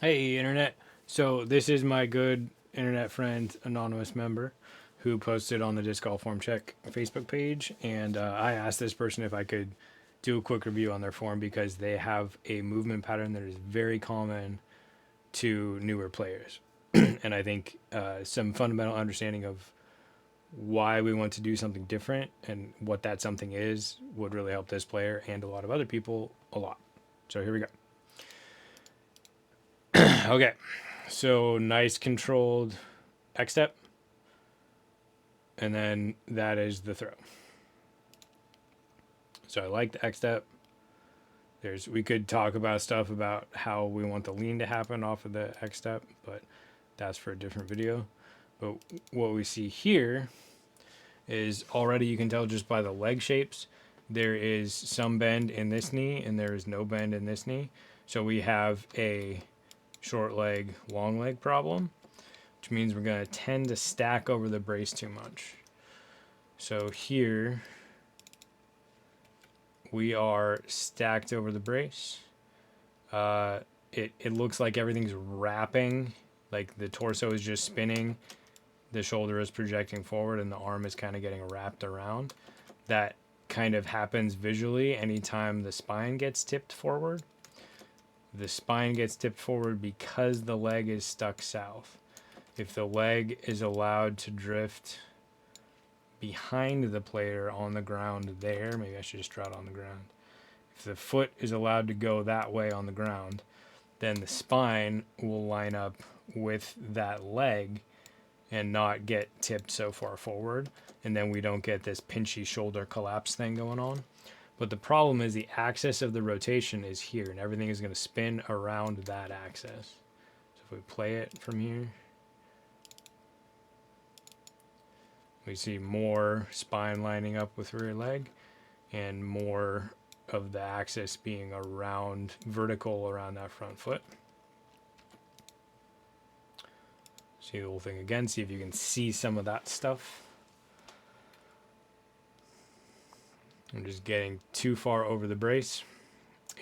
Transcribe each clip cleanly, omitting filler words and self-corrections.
Hey, internet. So this is my good internet friend, anonymous member, who posted on the Disc Golf Form Check Facebook page, and I asked this person if I could do a quick review on their form because they have a movement pattern that is very common to newer players, and I think some fundamental understanding of why we want to do something different and what that something is would really help this player and a lot of other people a lot. So here we go. Okay. So nice controlled X step, and then that is the throw. So I like the X step. We could talk about stuff about how we want the lean to happen off of the X step, but that's for a different video. But what we see here is already you can tell just by the leg shapes, there is some bend in this knee and there is no bend in this knee. So we have a short leg, long leg problem, which means we're going to tend to stack over the brace too much. So here we are stacked over the brace. It looks like everything's wrapping, like the torso is just spinning, the shoulder is projecting forward, and the arm is kind of getting wrapped around. That kind of happens visually anytime the spine gets tipped forward. The spine gets tipped forward because the leg is stuck south. If the leg is allowed to drift behind the player on the ground there, maybe I should just draw it on the ground. If the foot is allowed to go that way on the ground, then the spine will line up with that leg and not get tipped so far forward. And then we don't get this pinchy shoulder collapse thing going on. But the problem is the axis of the rotation is here, and everything is going to spin around that axis. So if we play it from here, we see more spine lining up with rear leg and more of the axis being around vertical around that front foot. See the whole thing again, see if you can see some of that stuff. I'm just getting too far over the brace.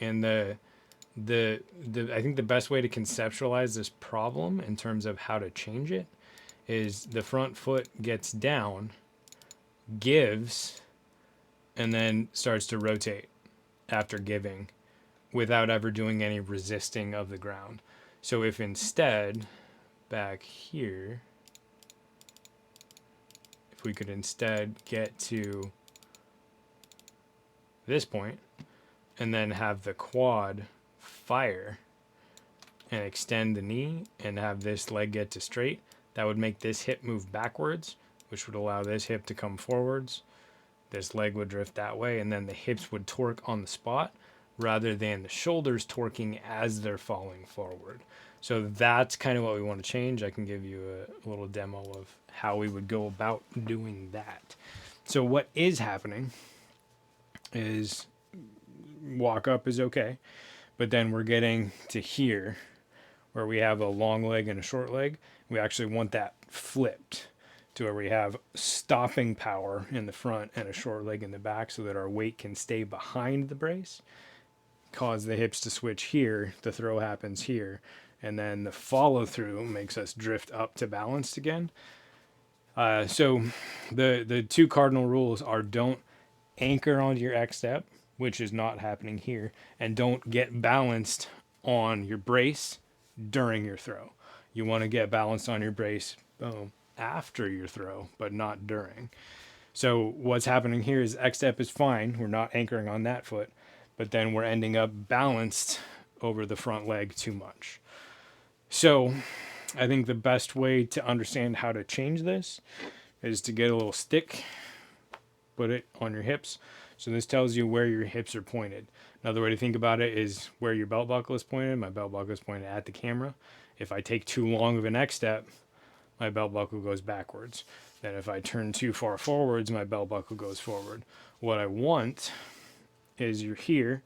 And I think the best way to conceptualize this problem in terms of how to change it is the front foot gets down, gives, and then starts to rotate after giving without ever doing any resisting of the ground. So if instead, back here, if we could instead get to this point and then have the quad fire and extend the knee and have this leg get to straight, that would make this hip move backwards, which would allow this hip to come forwards. This leg would drift that way, and then the hips would torque on the spot rather than the shoulders torquing as they're falling forward. So that's kind of what we want to change. I can give you a little demo of how we would go about doing that. So what is happening is walk up is okay, but then we're getting to here where we have a long leg and a short leg. We actually want that flipped to where we have stopping power in the front and a short leg in the back so that our weight can stay behind the brace, cause the hips to switch here, the throw happens here, and then the follow through makes us drift up to balanced again. So the two cardinal rules are don't anchor onto your X step, which is not happening here, and don't get balanced on your brace during your throw. You want to get balanced on your brace after your throw, but not during. So what's happening here is X step is fine. We're not anchoring on that foot, but then we're ending up balanced over the front leg too much. So I think the best way to understand how to change this is to get a little stick, put it on your hips. So this tells you where your hips are pointed. Another way to think about it is where your belt buckle is pointed. My belt buckle is pointed at the camera. If I take too long of an X step, my belt buckle goes backwards. Then if I turn too far forwards, my belt buckle goes forward. What I want is you're here,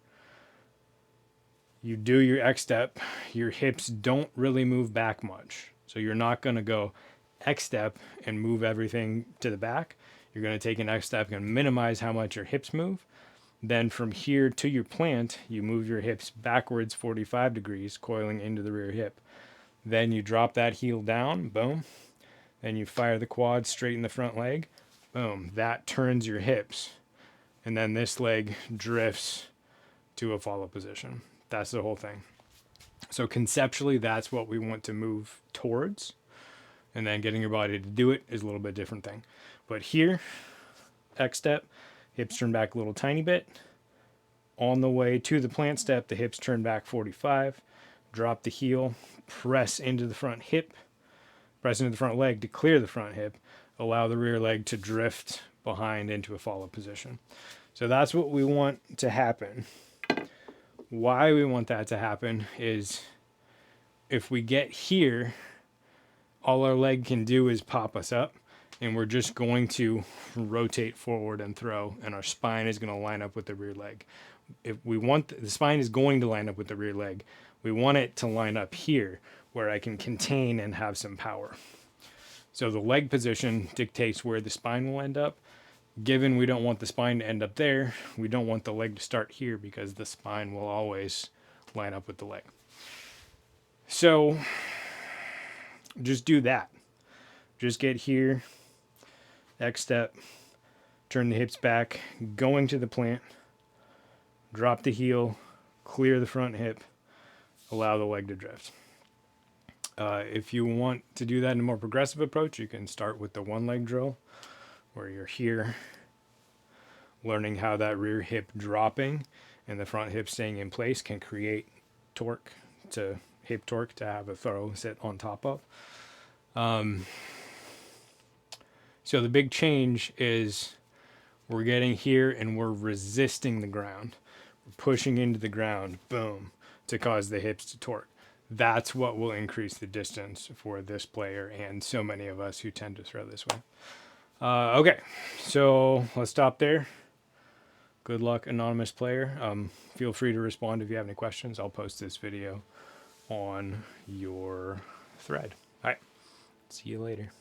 you do your X step, your hips don't really move back much. So you're not going to go X step and move everything to the back. You're going to take an X step and minimize how much your hips move. Then from here to your plant, you move your hips backwards 45 degrees, coiling into the rear hip. Then you drop that heel down, boom. Then you fire the quad straight in the front leg, boom. That turns your hips. And then this leg drifts to a follow position. That's the whole thing. So conceptually, that's what we want to move towards. And then getting your body to do it is a little bit different thing. But here, X step, hips turn back a little tiny bit. On the way to the plant step, the hips turn back 45. Drop the heel, press into the front hip, press into the front leg to clear the front hip. Allow the rear leg to drift behind into a follow position. So that's what we want to happen. Why we want that to happen is if we get here, all our leg can do is pop us up, and we're just going to rotate forward and throw, and our spine is going to line up with the rear leg. If we want the spine is going to line up with the rear leg, we want it to line up here where I can contain and have some power. So the leg position dictates where the spine will end up. Given we don't want the spine to end up there, we don't want the leg to start here because the spine will always line up with the leg. So just do that. Just get here, X step, turn the hips back, going to the plant, drop the heel, clear the front hip, allow the leg to drift. If you want to do that in a more progressive approach, you can start with the one leg drill where you're here learning how that rear hip dropping and the front hip staying in place can create torque to hip torque to have a throw sit on top of. So the big change is we're getting here and we're resisting the ground. We're pushing into the ground, boom, to cause the hips to torque. That's what will increase the distance for this player and so many of us who tend to throw this way. Okay, so let's stop there. Good luck, anonymous player. Feel free to respond if you have any questions. I'll post this video on your thread. All right, see you later.